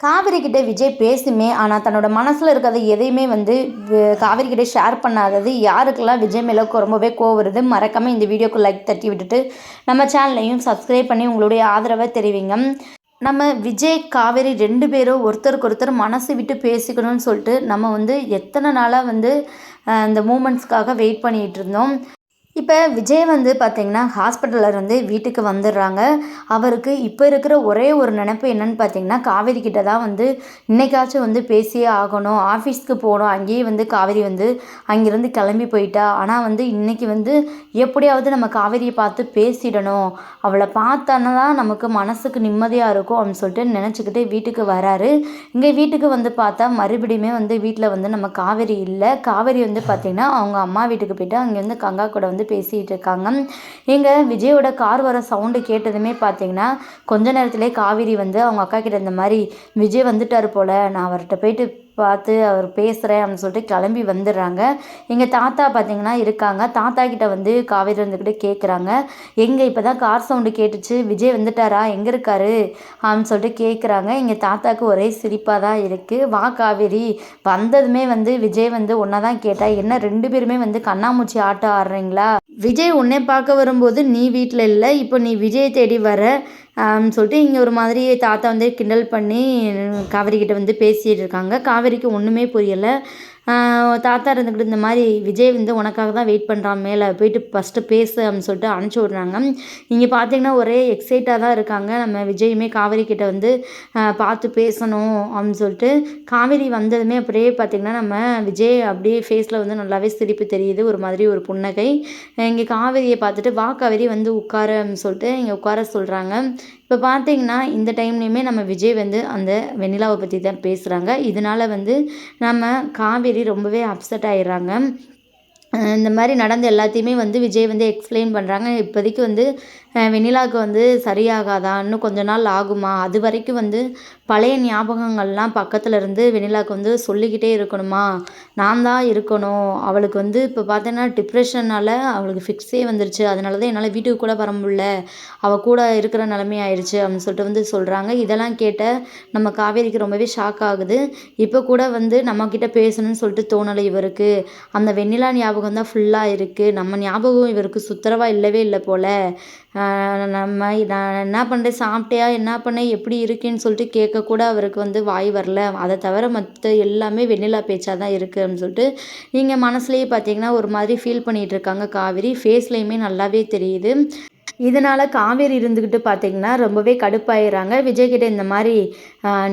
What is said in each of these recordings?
காவேரி கிட்ட விஜய் பேசுமே, ஆனால் தன்னோட மனசில் இருக்கிறத எதையுமே வந்து காவேரி கிட்ட ஷேர் பண்ணாதது யாருக்கெல்லாம் விஜய் மேலே ரொம்பவே கோவம் வருது. மறக்காமல் இந்த வீடியோக்கு லைக் தட்டி விட்டுட்டு நம்ம சேனலையும் சப்ஸ்கிரைப் பண்ணி உங்களுடைய ஆதரவை தெரிவிங்க. நம்ம விஜய் காவேரி 2 பேரும் ஒருத்தருக்கு ஒருத்தர் மனசு விட்டு பேசிக்கணும்னு சொல்லிட்டு நம்ம வந்து எத்தனை நாளாக வந்து இந்த மூமெண்ட்ஸ்க்காக வெயிட் பண்ணிகிட்டு இருந்தோம். இப்போ விஜய் வந்து பார்த்திங்கன்னா ஹாஸ்பிட்டல்லேருந்து வீட்டுக்கு வந்துடுறாங்க. அவருக்கு இப்போ இருக்கிற ஒரே ஒரு நினப்பு என்னென்னு பார்த்திங்கன்னா, காவேரி கிட்ட தான் வந்து இன்றைக்காச்சும் வந்து பேசியே ஆகணும், ஆஃபீஸ்க்கு போகணும். அங்கேயே வந்து காவேரி வந்து அங்கேருந்து கிளம்பி போயிட்டா. ஆனால் வந்து இன்றைக்கி வந்து எப்படியாவது நம்ம காவேரியை பார்த்து பேசிடணும், அவளை பார்த்தானா தான் நமக்கு மனசுக்கு நிம்மதியாக இருக்கும் அப்படின்னு சொல்லிட்டு நினச்சிக்கிட்டு வீட்டுக்கு வராரு. இங்கே வீட்டுக்கு வந்து பார்த்தா மறுபடியுமே வந்து வீட்டில் வந்து நம்ம காவேரி இல்லை. காவேரி வந்து பார்த்திங்கன்னா அவங்க அம்மா வீட்டுக்கு போய்ட்டு அங்கே வந்து கங்கா கூட வந்து பேசிகிட்டு இருக்காங்க. எங்கள் விஜயோட கார் வர சவுண்டு கேட்டதுமே பார்த்தீங்கன்னா கொஞ்ச நேரத்திலே காவேரி வந்து அவங்க அக்கா கிட்ட இந்த மாதிரி விஜய் வந்துட்டார் போல், நான் அவர்கிட்ட போயிட்டு பார்த்து அவர் பேசுகிறேன் அப்படின்னு சொல்லிட்டு கிளம்பி வந்துடுறாங்க. எங்கள் தாத்தா பார்த்திங்கன்னா இருக்காங்க. தாத்தா கிட்ட வந்து காவேரி இருந்துக்கிட்டு கேட்குறாங்க, எங்கே இப்போ தான் கார் சவுண்டு கேட்டுச்சு, விஜய் வந்துட்டாரா, எங்கே இருக்காரு அப்படின்னு சொல்லிட்டு கேட்குறாங்க. எங்கள் தாத்தாவுக்கு ஒரே சிரிப்பாக தான் இருக்குது. வா காவேரி, வந்ததுமே வந்து விஜய் வந்து ஒன்றா தான் கேட்டா, என்ன 2 பேருமே வந்து கண்ணாமூச்சி ஆட்டம் ஆடுறீங்களா, விஜய் உன்னை பார்க்க வரும்போது நீ வீட்டில் இல்லை, இப்போ நீ விஜய் தேடி வர சொல்லிட்டு இங்கே ஒரு மாதிரி தாத்தா வந்து கிண்டல் பண்ணி காவேரி கிட்ட வந்து பேசிகிட்டு இருக்காங்க. காவேரிக்கு ஒன்றுமே புரியலை. தாத்தா இருந்துக்கிட்டு இந்த மாதிரி விஜய் வந்து உனக்காக தான் வெயிட் பண்ணுறான், மேலே போயிட்டு ஃபஸ்ட்டு பேசு அப்படின்னு சொல்லிட்டு அனுப்பிச்சி விட்றாங்க. இங்கே பார்த்தீங்கன்னா ஒரே எக்ஸைட்டாக தான் இருக்காங்க. நம்ம விஜயுமே காவேரி கிட்ட வந்து பார்த்து பேசணும் அப்படின்னு சொல்லிட்டு காவேரி வந்ததுமே அப்படியே பார்த்திங்கன்னா நம்ம விஜய் அப்படியே ஃபேஸில் வந்து நல்லாவே சிரிப்பு தெரியுது, ஒரு மாதிரி ஒரு புன்னகை. இங்கே காவேரியை பார்த்துட்டு வா காவேரி வந்து உட்காரு அப்படின்னு சொல்லிட்டு இங்கே உட்கார சொல்கிறாங்க. இப்போ பார்த்தீங்கன்னா இந்த டைம்லேயுமே நம்ம விஜய் வந்து அந்த வெண்ணிலாவை பற்றி தான் பேசுகிறாங்க. இதனால் வந்து நம்ம காவேரி ரொம்பவே அப்செட் ஆகிடுறாங்க. இந்த மாதிரி நடந்த எல்லாத்தையுமே வந்து விஜய் வந்து எக்ஸ்பிளைன் பண்ணுறாங்க. இப்போதைக்கு வந்து வெண்ணிலாவுக்கு வந்து சரியாகாதா, இன்னும் கொஞ்ச நாள் ஆகுமா, அது வரைக்கும் வந்து பழைய ஞாபகங்கள்லாம் பக்கத்தில் இருந்து வெண்ணிலாவுக்கு வந்து சொல்லிக்கிட்டே இருக்கணுமா, நான் தான் இருக்கணும், அவளுக்கு வந்து இப்போ பார்த்தீங்கன்னா டிப்ரெஷனால் அவளுக்கு ஃபிக்ஸே வந்துருச்சு, அதனால தான் என்னால் வீட்டுக்கு கூட வர முடியல, அவள் கூட இருக்கிற நிலைமை ஆயிடுச்சு அப்படின்னு சொல்லிட்டு வந்து சொல்கிறாங்க. இதெல்லாம் கேட்ட நம்ம காவேரிக்கு ரொம்பவே ஷாக் ஆகுது. இப்போ கூட வந்து நம்மக்கிட்ட பேசணும்னு சொல்லிட்டு தோணலை இவருக்கு, அந்த வெண்ணிலா ஞாபகம் தான் ஃபுல்லாக இருக்குது, நம்ம ஞாபகம் இவருக்கு சுத்தரவாக இல்லவே இல்லை போல், நான் என்ன பண்ணுறேன், சாப்பிட்டியா, என்ன பண்ணேன், எப்படி இருக்கேன்னு சொல்லிட்டு கேட்கக்கூட அவருக்கு வந்து வாய் வரல, அதை தவிர மற்ற எல்லாமே வெண்ணிலா பேச்சாக தான் இருக்குது அப்படின்னு சொல்லிட்டு நீங்கள் மனசுலேயே பார்த்தீங்கன்னா ஒரு மாதிரி ஃபீல் பண்ணிகிட்டு இருக்காங்க காவேரி. ஃபேஸ்லேயுமே நல்லாவே தெரியுது. இதனால் காவேரி இருந்துக்கிட்டு பார்த்திங்கன்னா ரொம்பவே கடுப்பாயிடுறாங்க. விஜய்கிட்ட இந்த மாதிரி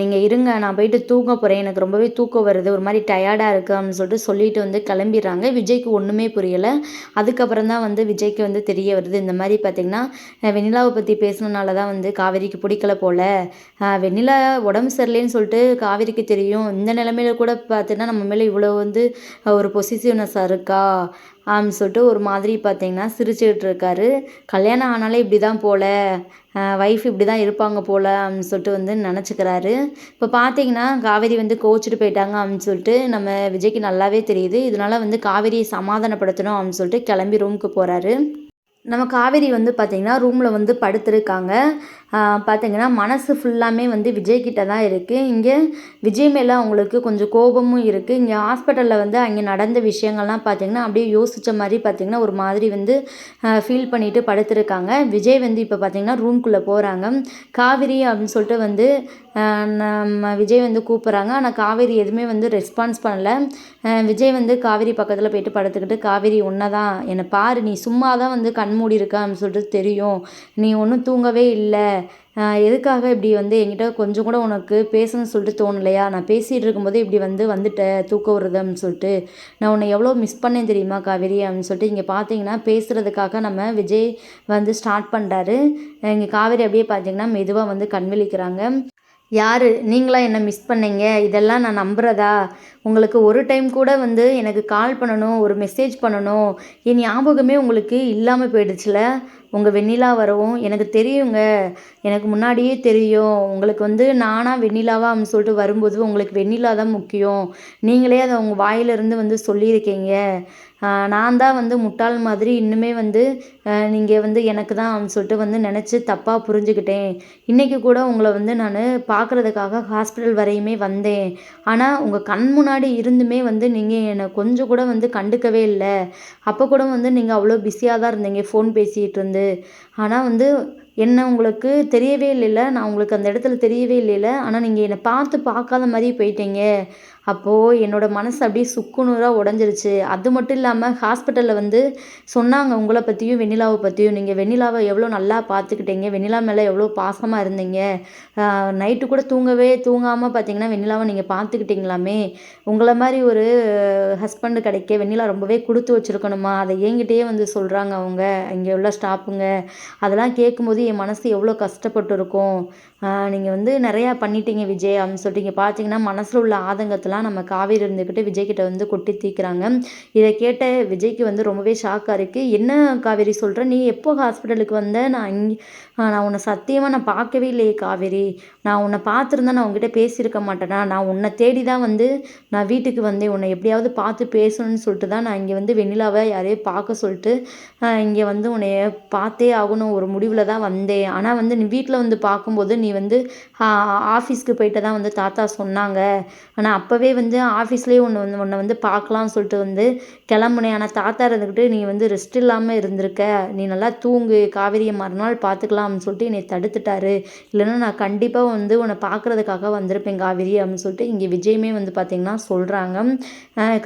நீங்கள் இருங்க, நான் போயிட்டு தூங்க போகிறேன், எனக்கு ரொம்பவே தூக்கம் வருது, ஒரு மாதிரி டயர்டாக இருக்குது அப்படின்னு சொல்லிட்டு சொல்லிட்டு வந்து கிளம்பிடுறாங்க. விஜய்க்கு ஒன்றுமே புரியலை. அதுக்கப்புறம் தான் வந்து விஜய்க்கு வந்து தெரிய வருது, இந்த மாதிரி பார்த்திங்கன்னா வெண்ணிலாவை பற்றி பேசணுனால தான் வந்து காவேரிக்கு பிடிக்கல போல், வெண்ணிலா உடம்பு சரியில்லைன்னு சொல்லிட்டு காவேரிக்கு தெரியும், இந்த நிலமையில கூட பார்த்தீங்கன்னா நம்ம மேலே இவ்வளோ வந்து ஒரு பொசிசிவ்னஸாக இருக்கா அப்படின்னு சொல்லிட்டு ஒரு மாதிரி பார்த்திங்கன்னா சிரிச்சுக்கிட்டு இருக்காரு. கல்யாணம் ஆனாலே இப்படி தான் போல், ஒய்ஃப் இப்படி தான் இருப்பாங்க போல் அப்படின்னு சொல்லிட்டு வந்து நினச்சிக்கிறாரு. இப்போ பார்த்தீங்கன்னா காவேரி வந்து கோச்சிட்டு போயிட்டாங்க அப்படின்னு சொல்லிட்டு நம்ம விஜய்க்கு நல்லாவே தெரியுது. இதனால் வந்து காவேரியை சமாதானப்படுத்தணும் அப்படின்னு சொல்லிட்டு கிளம்பி ரூமுக்கு போகிறாரு. நம்ம காவேரி வந்து பார்த்திங்கன்னா ரூமில் வந்து படுத்துருக்காங்க. பார்த்திங்கன்னா மனசு ஃபுல்லாமே வந்து விஜய்கிட்ட தான் இருக்குது. இங்கே விஜய் மேலே அவங்களுக்கு கொஞ்சம் கோபமும் இருக்குது. இங்கே ஹாஸ்பிட்டலில் வந்து அங்கே நடந்த விஷயங்கள்லாம் பார்த்திங்கன்னா அப்படியே யோசித்த மாதிரி பார்த்திங்கன்னா ஒரு மாதிரி வந்து ஃபீல் பண்ணிவிட்டு படுத்துருக்காங்க. விஜய் வந்து இப்போ பார்த்திங்கன்னா ரூம்குள்ளே போகிறாங்க. காவேரி அப்படின்னு சொல்லிட்டு வந்து நம்ம விஜய் வந்து கூப்பிட்றாங்க. ஆனால் காவேரி எதுவுமே வந்து ரெஸ்பான்ஸ் பண்ணலை. விஜய் வந்து காவேரி பக்கத்தில் போயிட்டு படுத்துக்கிட்டு, காவேரி ஒன்றை தான் என்னை பாரு, நீ சும்மா தான் வந்து கண்மூடி இருக்க அப்படின்னு சொல்லிட்டு தெரியும், நீ ஒன்றும் தூங்கவே இல்லை, எதுக்காக இப்படி வந்து என்கிட்ட கொஞ்சம் கூட உனக்கு பேசணும்னு சொல்லிட்டு தோணலையா, நான் பேசிகிட்டு இருக்கும்போது இப்படி வந்துட்டேன் தூக்கம் வருது அப்படின்னு சொல்லிட்டு, நான் உன்னை எவ்வளோ மிஸ் பண்ணேன் தெரியுமா காவேரி அப்படின்னு சொல்லிட்டு இங்கே பார்த்தீங்கன்னா பேசுகிறதுக்காக நம்ம விஜய் வந்து ஸ்டார்ட் பண்ணுறாரு. இங்கே காவேரி அப்படியே பார்த்தீங்கன்னா மெதுவாக வந்து கண் விழிக்கிறாங்க. யார் நீங்களா என்ன மிஸ் பண்ணீங்க, இதெல்லாம் நான் நம்புகிறதா, உங்களுக்கு ஒரு டைம் கூட வந்து எனக்கு கால் பண்ணணும், ஒரு மெசேஜ் பண்ணணும், என் ஞாபகமே உங்களுக்கு இல்லாமல் போயிடுச்சுல, உங்கள் வெண்ணிலா வரவும் எனக்கு தெரியுங்க, எனக்கு முன்னாடியே தெரியும். உங்களுக்கு வந்து நானா வெண்ணிலாவா அப்படின்னு சொல்லிட்டு வரும்போது உங்களுக்கு வெண்ணிலா தான் முக்கியம். நீங்களே அதை உங்கள் வாயிலிருந்து வந்து சொல்லியிருக்கீங்க. நான் தான் வந்து முட்டாள் மாதிரி இன்னுமே வந்து நீங்கள் வந்து எனக்கு தான் அப்படின்னு சொல்லிட்டு வந்து நினச்சி தப்பாக புரிஞ்சுக்கிட்டேன். இன்றைக்கி கூட உங்களை வந்து நான் பார்க்குறதுக்காக ஹாஸ்பிட்டல் வரையுமே வந்தேன். ஆனால் உங்கள் கண் முன்னாடி இருந்துமே வந்து நீங்கள் என்னை கொஞ்சம் கூட வந்து கண்டுக்கவே இல்லை. அப்போ கூட வந்து நீங்கள் அவ்வளோ பிஸியாக தான் இருந்தீங்க ஃபோன் பேசிகிட்டு இருந்து. ஆனால் வந்து என்ன உங்களுக்கு தெரியவே இல்லைல்ல, நான் உங்களுக்கு அந்த இடத்துல தெரியவே இல்லைல்ல. ஆனால் நீங்கள் என்னை பார்க்காத மாதிரி போயிட்டீங்க. அப்போது என்னோடய மனசு அப்படியே சுக்குநூறாக உடஞ்சிருச்சு. அது மட்டும் இல்லாமல் ஹாஸ்பிட்டலில் வந்து சொன்னாங்க உங்களை பற்றியும் வெண்ணிலாவை பற்றியும். நீங்கள் வெண்ணிலாவை எவ்வளோ நல்லா பார்த்துக்கிட்டீங்க, வெண்ணிலா மேலே எவ்வளோ பாசமாக இருந்தீங்க. நைட்டு கூட தூங்காமல் பார்த்தீங்கன்னா வெண்ணிலாவை நீங்கள் பார்த்துக்கிட்டீங்களாமே. உங்களை மாதிரி ஒரு ஹஸ்பண்டு கிடைக்க வெண்ணிலா ரொம்பவே கொடுத்து வச்சுருக்கணுமா. அதை என்கிட்டயே வந்து சொல்கிறாங்க அவங்க இங்கே உள்ள ஸ்டாஃபுங்க. அதெல்லாம் கேட்கும்போது என் மனசு எவ்வளோ கஷ்டப்பட்டு இருக்கும். நீங்கள் வந்து நிறையா பண்ணிட்டீங்க விஜய் அப்படின்னு சொல்லிட்டு இங்கே பார்த்தீங்கன்னா மனசில் உள்ள ஆதங்கத்தெலாம் நம்ம காவேரி இருந்துக்கிட்டு விஜய்கிட்ட வந்து கொட்டி தீர்க்குறாங்க. இதை கேட்ட விஜய்க்கு வந்து ரொம்பவே ஷாக்காக இருக்குது. என்ன காவேரி சொல்கிற, நீ எப்போ ஹாஸ்பிட்டலுக்கு வந்த? நான் உன்னை சத்தியமாக நான் பார்க்கவே இல்லையே காவேரி. நான் உன்னை பார்த்துருந்தா நான் உங்ககிட்ட பேசியிருக்க மாட்டேனா? நான் உன்னை தேடி தான் வந்து நான் வீட்டுக்கு வந்தேன். உன்னை எப்படியாவது பார்த்து பேசணும்னு சொல்லிட்டு தான் நான் இங்கே வந்து வெண்ணிலாவை யாரையும் பார்க்க சொல்லிட்டு இங்கே வந்து உன்னைய பார்த்தே ஆகணும் ஒரு முடிவில் தான் வந்தேன். ஆனால் வந்து நீ வீட்டில் வந்து பார்க்கும்போது நீ வந்து ஆஃபீஸ்க்கு போயிட்டு தான் வந்து தாத்தா சொன்னாங்க. ஆனால் அப்போவே வந்து ஆஃபீஸ்லேயே உன்னை வந்து பார்க்கலாம்னு சொல்லிட்டு வந்து கிளம்புனேன். ஆனால் தாத்தா இருந்துக்கிட்டு நீ வந்து ரெஸ்ட் இல்லாமல் இருந்திருக்க, நீ நல்லா தூங்கு, காவேரியை மறுநாள் பார்த்துக்கலாம் அப்படின்னு சொல்லிட்டு என்னை தடுத்துட்டாரு. இல்லைன்னா நான் கண்டிப்பாக வந்து உன்னை பார்க்குறதுக்காக வந்திருப்பேன் காவேரி அப்படின்னு சொல்லிட்டு இங்கே விஜயுமே வந்து பார்த்திங்கன்னா சொல்கிறாங்க.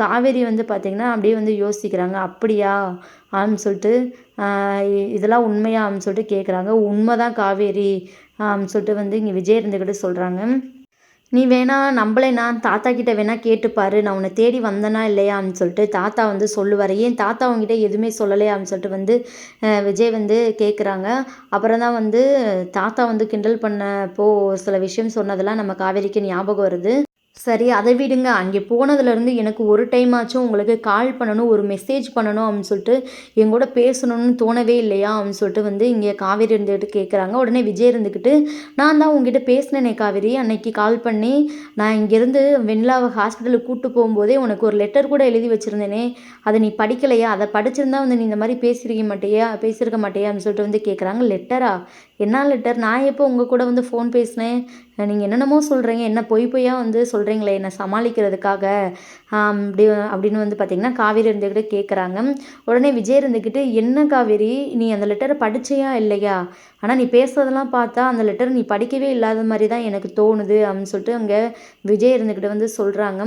காவேரி வந்து பார்த்திங்கன்னா அப்படியே வந்து யோசிக்கிறாங்க. அப்படியா அப்படின்னு சொல்லிட்டு இதெல்லாம் உண்மையா அப்படின்னு சொல்லிட்டு கேட்குறாங்க. உண்மை தான் காவேரி அப்படின்னு சொல்லிட்டு வந்து இங்கே விஜய் இருந்துக்கிட்டு சொல்கிறாங்க. நீ வேணா நம்பலைன்னா தாத்தா கிட்ட வேணா கேட்டுப்பாரு, நான் உன்னை தேடி வந்தனா இல்லையா அப்படின்னு சொல்லிட்டு தாத்தா வந்து சொல்லுவார். ஏன் தாத்தா அவங்ககிட்ட எதுவுமே சொல்லலையா அப்படின்னு சொல்லிட்டு வந்து விஜய் வந்து கேட்குறாங்க. அப்புறம் தான் வந்து தாத்தா வந்து கிண்டல் பண்ணப்போ சில விஷயம் சொன்னதெல்லாம் நம்ம காவேரிக்கு ஞாபகம் வருது. சரி அதை விடுங்க. அங்கே போனதுலேருந்து எனக்கு ஒரு டைம் ஆச்சும் உங்களுக்கு கால் பண்ணணும், ஒரு மெசேஜ் பண்ணணும் அப்படின்னு சொல்லிட்டு எங்கூட பேசணும்னு தோணவே இல்லையா அப்படின்னு சொல்லிட்டு வந்து இங்கே காவேரி இருந்துக்கிட்டு கேட்குறாங்க. உடனே விஜய் இருந்துக்கிட்டு நான் தான் உங்ககிட்ட பேசினேனே காவேரி, அன்னைக்கு கால் பண்ணி நான் இங்கேருந்து வெண்ணிலாவை ஹாஸ்பிட்டலுக்கு கூப்பிட்டு போகும்போதே உனக்கு ஒரு லெட்டர் கூட எழுதி வச்சுருந்தேனே, அதை நீ படிக்கலையா? அதை படிச்சிருந்தா வந்து நீ இந்த மாதிரி பேசியிருக்க மாட்டியா அப்படின்னு சொல்லிட்டு வந்து கேட்குறாங்க. லெட்டரா? என்ன லெட்டர்? நான் எப்போ உங்கள் கூட வந்து ஃபோன் பேசினேன்? நீங்கள் என்னென்னமோ சொல்கிறீங்க, என்ன பொய்யா வந்து சொல்கிறீங்களே என்னை சமாளிக்கிறதுக்காக அப்படின்னு வந்து பார்த்திங்கன்னா காவேரி இருந்துக்கிட்டு கேட்குறாங்க. உடனே விஜய் இருந்துக்கிட்டு என்ன காவேரி நீ அந்த லெட்டரை படிச்சியா இல்லையா? ஆனால் நீ பேசுறதெல்லாம் பார்த்தா அந்த லெட்டர் நீ படிக்கவே இல்லாத மாதிரி தான் எனக்கு தோணுது அப்படின்னு சொல்லிட்டு அங்கே விஜய் இருந்துக்கிட்டு வந்து சொல்கிறாங்க.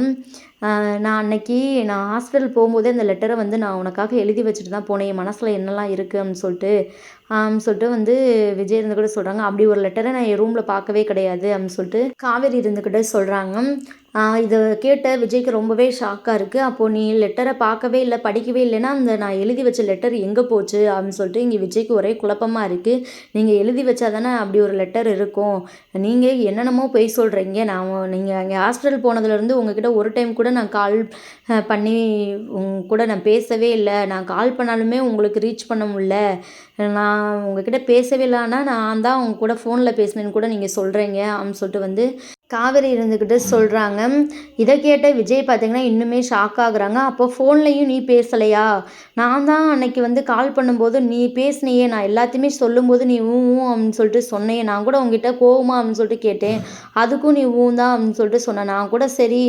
நான் ஹாஸ்பிட்டல் போகும்போதே அந்த லெட்டரை வந்து நான் உனக்காக எழுதி வச்சுட்டு தான் போனேன், என் மனசில் என்னெல்லாம் இருக்குது அப்படின்னு சொல்லிட்டு வந்து விஜய் இருந்துக்கிட்டு சொல்கிறாங்க. அப்படி ஒரு லெட்டரை நான் என் ரூமில் பார்க்கவே கிடையாது அப்படின்னு சொல்லிட்டு காவேரி இருந்துக்கிட்டே சொல்கிறாங்க. இதை கேட்ட விஜய்க்கு ரொம்பவே ஷாக்காக இருக்குது. அப்போது நீ லெட்டரை பார்க்கவே இல்லை, படிக்கவே இல்லைன்னா அந்த நான் எழுதி வச்ச லெட்டர் எங்கே போச்சு அப்படின்னு சொல்லிட்டு இங்கே விஜய்க்கு ஒரே குழப்பமாக இருக்குது. நீங்கள் எழுதி வச்சா தானே அப்படி ஒரு லெட்டர் இருக்கும். நீங்கள் என்னென்னமோ பொய் சொல்கிறீங்க. நீங்கள் அங்கே ஹாஸ்பிட்டல் போனதுலேருந்து உங்ககிட்ட ஒரு டைம் கூட நான் கால் பண்ணி கூட நான் பேசவே இல்லை. நான் கால் பண்ணாலுமே உங்களுக்கு ரீச் பண்ண முடியல. நான் உங்ககிட்ட பேசவே இல்லைன்னா நான் தான் உங்க கூட ஃபோனில் பேசினேன்னு கூட நீங்கள் சொல்கிறீங்க அப்படின்னு சொல்லிட்டு வந்து காவேரி இருந்துக்கிட்டு சொல்கிறாங்க. இதை கேட்ட விஜய் பார்த்திங்கன்னா இன்னுமே ஷாக் ஆகுறாங்க. அப்போ ஃபோன்லேயும் நீ பேசலையா? நான் தான் அன்னைக்கு வந்து கால் பண்ணும்போது நீ பேசினியே, நான் எல்லாத்தையுமே சொல்லும்போது நீ ஊ அப்படின்னு சொல்லிட்டு சொன்னேன். நான் கூட உங்ககிட்ட கோவமா அப்படின்னு சொல்லிட்டு கேட்டேன், அதுக்கும் நீ தான் அப்படின்னு சொல்லிட்டு சொன்னேன். நான் கூட சரி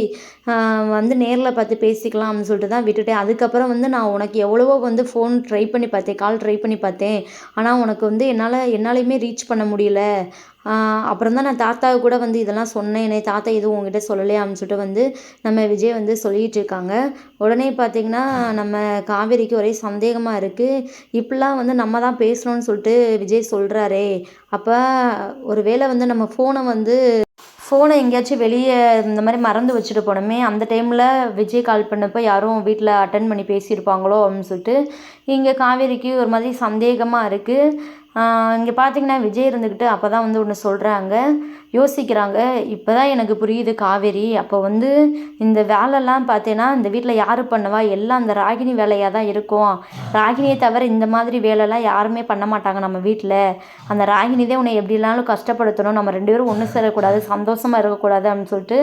வந்து நேரில் பார்த்து பேசிக்கலாம் அப்படின்னு சொல்லிட்டு தான் விட்டுட்டேன். அதுக்கப்புறம் வந்து நான் உனக்கு எவ்வளவோ வந்து ஃபோன் ட்ரை பண்ணி பார்த்தேன், கால் ட்ரை பண்ணி பார்த்தேன். ஆனால் உனக்கு வந்து என்னாலையுமே ரீச் பண்ண முடியல. அப்புறம் தான் நான் தாத்தாவுக்கு கூட வந்து இதெல்லாம் சொன்னேனே, தாத்தா எதுவும் உங்ககிட்ட சொல்லலையா அப்படின்னு சொல்லிட்டு வந்து நம்ம விஜய் வந்து சொல்லிகிட்டு இருக்காங்க. உடனே பார்த்திங்கன்னா நம்ம காவேரிக்கு ஒரே சந்தேகமாக இருக்குது. இப்படிலாம் வந்து நம்ம தான் பேசணும்னு சொல்லிட்டு விஜய் சொல்கிறாரே, அப்போ ஒரு வேளை வந்து நம்ம ஃபோனை எங்கேயாச்சும் வெளியே இந்த மாதிரி மறந்து வச்சுட்டு போனோமே, அந்த டைமில் விஜய் கால் பண்ணப்போ யாரும் வீட்டில் அட்டன் பண்ணி பேசியிருப்பாங்களோ அப்படின்னு சொல்லிட்டு இங்கே காவேரிக்கு ஒரு மாதிரி சந்தேகமாக இருக்குது. இங்கே பார்த்திங்கன்னா விஜய் இருந்துக்கிட்டு அப்போ தான் வந்து ஒன்று சொல்கிறாங்க. யோசிக்கிறாங்க. இப்போ தான் எனக்கு புரியுது காவேரி, அப்போ வந்து இந்த வேலைலாம் பார்த்தேன்னா இந்த வீட்டில் யார் பண்ணுவா, எல்லாம் அந்த ராகினி வேலையாக தான் இருக்கும். ராகினியை தவிர இந்த மாதிரி வேலைலாம் யாருமே பண்ண மாட்டாங்க நம்ம வீட்டில். அந்த ராகினி தான் உன்னை எப்படினாலும் கஷ்டப்படுத்தணும், நம்ம 2 பேரும் ஒன்று சேரக்கூடாது, சந்தோஷமாக இருக்கக்கூடாது அப்படின்னு சொல்லிட்டு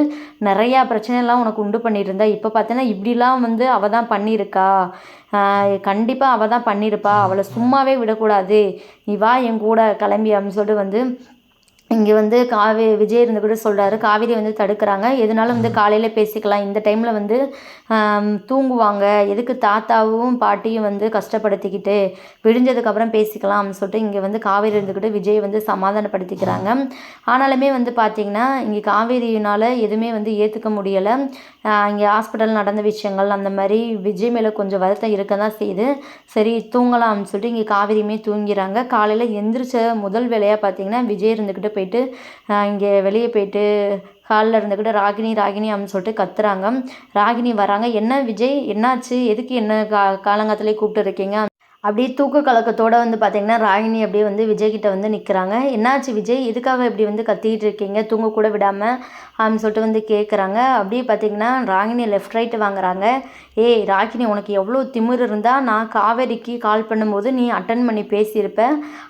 நிறையா பிரச்சனைலாம் உனக்கு உண்டு பண்ணியிருந்தா. இப்போ பார்த்தீங்கன்னா இப்படிலாம் வந்து அவள் தான் பண்ணியிருக்கா. கண்டிப்பாக அவள் தான் பண்ணியிருப்பா. அவளை சும்மாவே விடக்கூடாது. நீ வா என் கூட கிளம்பி அப்படின்னு சொல்லிட்டு வந்து இங்கே வந்து விஜய் இருந்துக்கிட்டு சொல்கிறாரு. காவேரி வந்து தடுக்கிறாங்க. எதுனாலும் வந்து காலையில் பேசிக்கலாம், இந்த டைமில் வந்து தூங்குவாங்க, எதுக்கு தாத்தாவும் பாட்டியும் வந்து கஷ்டப்படுத்திக்கிட்டு, விடிஞ்சதுக்கப்புறம் பேசிக்கலாம் அப்படின்னு சொல்லிட்டு இங்கே வந்து காவேரி இருந்துக்கிட்டு விஜய் வந்து சமாதானப்படுத்திக்கிறாங்க. ஆனாலுமே வந்து பார்த்திங்கன்னா இங்கே காவேரியினால் எதுவுமே வந்து ஏற்றுக்க முடியலை. இங்கே ஹாஸ்பிட்டல் நடந்த விஷயங்கள் அந்த மாதிரி விஜய் மேலே கொஞ்சம் வருத்தம் இருக்க தான் செய்யுது. சரி தூங்கலாம் அப்படின்னு சொல்லிட்டு இங்கே காவேரியுமே தூங்கிறாங்க. காலையில் எந்திரிச்ச முதல் வேலையாக பார்த்திங்கன்னா விஜய் இருந்துக்கிட்டு போயிட்டு இங்கே வெளியே போயிட்டு ஹாலில் இருந்துக்கிட்டு ராகினி ராகினி அப்படின்னு சொல்லிட்டு கத்துறாங்க. ராகினி வராங்க. என்ன விஜய் என்னாச்சு, எதுக்கு என்ன காலங்காலத்திலே கூப்பிட்டு இருக்கீங்க? அப்படியே தூக்க கலக்கத்தோடு வந்து பார்த்திங்கன்னா ராகினி அப்படியே வந்து விஜய்கிட்ட வந்து நிற்கிறாங்க. என்னாச்சு விஜய், எதுக்காக இப்படி வந்து கத்திக்கிட்டு இருக்கீங்க, தூங்க கூட விடாமல் அப்படின்னு சொல்லிட்டு வந்து கேட்குறாங்க. அப்படியே பார்த்திங்கன்னா ராகினி லெஃப்ட் ரைட்டு வாங்குறாங்க. ஏய் ராகினி, உனக்கு எவ்வளோ திமிர் இருந்தால் நான் காவேரிக்கு கால் பண்ணும்போது நீ அட்டன் பண்ணி பேசியிருப்ப.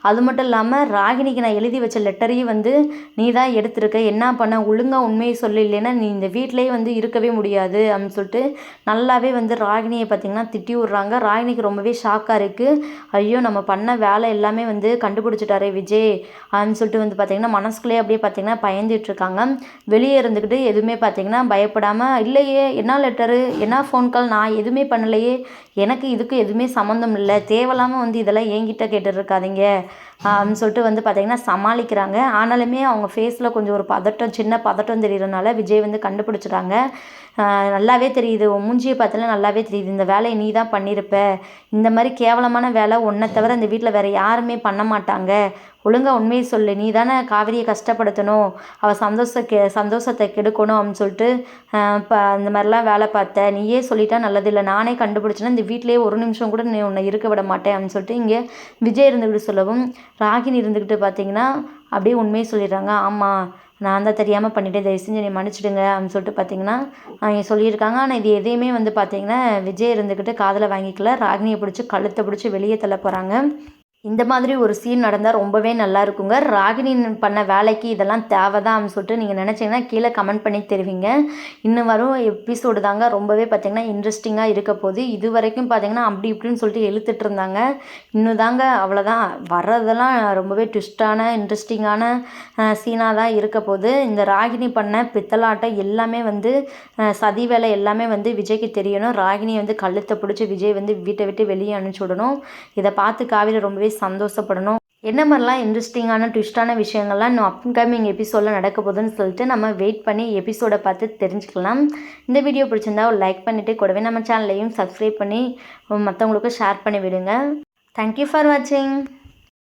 அது மட்டும் இல்லாமல் ராகினிக்கு நான் எழுதி வச்ச லெட்டரையும் வந்து நீ தான் எடுத்திருக்க. என்ன பண்ண, ஒழுங்காக உண்மையை சொல்லி, இல்லைன்னா நீ இந்த வீட்டிலேயே வந்து இருக்கவே முடியாது அப்படின்னு சொல்லிட்டு நல்லாவே வந்து ராகினியை பார்த்திங்கன்னா திட்டி விட்றாங்க. ராகினிக்கு ரொம்பவே ஷாக்காக இருக்குது. ஐயோ நம்ம பண்ண வேலை எல்லாமே வந்து கண்டுபிடிச்சிட்டாரே விஜய் அப்படின்னு சொல்லிட்டு வந்து பார்த்திங்கன்னா மனசுக்குள்ளே அப்படியே பார்த்திங்கன்னா பயந்துட்டுருக்காங்க. வெளியே இருந்துக்கிட்டு எதுவுமே பார்த்திங்கன்னா பயப்படாமல், இல்லையே என்ன லெட்டரு, என்ன ஃபோன் கால், நான் எதுவுமே பண்ணலையே, எனக்கு இதுக்கு எதுவுமே சம்மந்தம் இல்லை, தேவையில்லாமல் வந்து இதெல்லாம் என்கிட்ட கேட்டுருக்காதீங்க அப்படின்னு சொல்லிட்டு வந்து பார்த்திங்கன்னா சமாளிக்கிறாங்க. ஆனாலுமே அவங்க ஃபேஸில் கொஞ்சம் ஒரு பதட்டம், சின்ன பதட்டம் தெரிகிறதுனால விஜய் வந்து கண்டுபிடிச்சிட்டாங்க. நல்லாவே தெரியுது, உன் மூஞ்சியை பார்த்தாலே நல்லாவே தெரியுது, இந்த வேலையை நீ தான் பண்ணியிருப்ப. இந்த மாதிரி கேவலமான வேலை உன்னை தவிர இந்த வீட்டில் வேறு யாருமே பண்ண மாட்டாங்க. ஒழுங்காக உண்மையை சொல்லு, நீ தானே காவிரியை கஷ்டப்படுத்தணும், அவள் சந்தோஷத்தை கெடுக்கணும் அப்படின்னு சொல்லிட்டு இப்போ இந்த மாதிரிலாம் வேலை பார்த்த, நீயே சொல்லிட்டா நல்லதில்லை, நானே கண்டுபிடிச்சேன்னா இந்த வீட்டிலேயே ஒரு நிமிஷம் கூட நீ உன்னை இருக்க விட மாட்டேன் அப்படின்னு சொல்லிட்டு இங்கே விஜய் இருந்துக்கிட்டு சொல்லவும் ராகினி இருந்துக்கிட்டு பார்த்திங்கன்னா அப்படியே உண்மையை சொல்லிடுறாங்க. ஆமாம் நான் தான் தெரியாமல் பண்ணிவிட்டேன், தயவு செஞ்சு நீ மன்னிச்சிடுங்க அப்படின்னு சொல்லிட்டு பார்த்திங்கன்னா அவங்க சொல்லியிருக்காங்க. ஆனால் இது எதையுமே வந்து பார்த்திங்கன்னா விஜய் இருந்துக்கிட்டு காதில் வாங்கிக்கல. ராகினியை பிடிச்சி கழுத்தை பிடிச்சி வெளியே தள்ள போகிறாங்க. இந்த மாதிரி ஒரு சீன் நடந்தால் ரொம்பவே நல்லா இருக்குங்க. ராகினி பண்ண வேலைக்கு இதெல்லாம் தேவை தான் அப்படின்னு சொல்லிட்டு நீங்கள் நினச்சிங்கன்னா கீழே கமெண்ட் பண்ணி தெரிவிங்க. இன்னும் வரும் எபிசோடு தாங்க ரொம்பவே பார்த்திங்கன்னா இன்ட்ரெஸ்டிங்காக இருக்க போகுது. இது வரைக்கும் பார்த்திங்கன்னா அப்படி இப்படின்னு சொல்லிட்டு இழுத்துட்டு இருந்தாங்க. இன்னும் தாங்க அவ்வளோதான், வர்றதெல்லாம் ரொம்பவே ட்விஸ்டான இன்ட்ரெஸ்டிங்கான சீனாக தான் இருக்க போகுது. இந்த ராகினி பண்ண பித்தலாட்டம் எல்லாமே வந்து சதி வேலை எல்லாமே வந்து விஜய்க்கு தெரியணும். ராகினி வந்து கழுத்தை பிடிச்சி விஜய் வந்து வீட்டை விட்டு வெளியே அனுப்பிச்சி விடணும். இதை பார்த்து காவிரி ரொம்பவே சந்தோஷப்படணும். என்ன மாதிரிலாம் இன்ட்ரெஸ்டிங்கான ட்விஸ்டான விஷயங்கள்லாம் இன்னும் அப்கமிங் எபிசோடில் நடக்க போகுதுன்னு சொல்லிட்டு நம்ம வெயிட் பண்ணி எபிசோடை பார்த்து தெரிஞ்சுக்கலாம். இந்த வீடியோ பிடிச்சிருந்தா ஒரு லைக் பண்ணிவிட்டு கூடவே நம்ம சேனலையும் சப்ஸ்கிரைப் பண்ணி மற்றவங்களுக்கும் ஷேர் பண்ணி விடுங்க. தேங்க்யூ ஃபார் வாட்சிங்.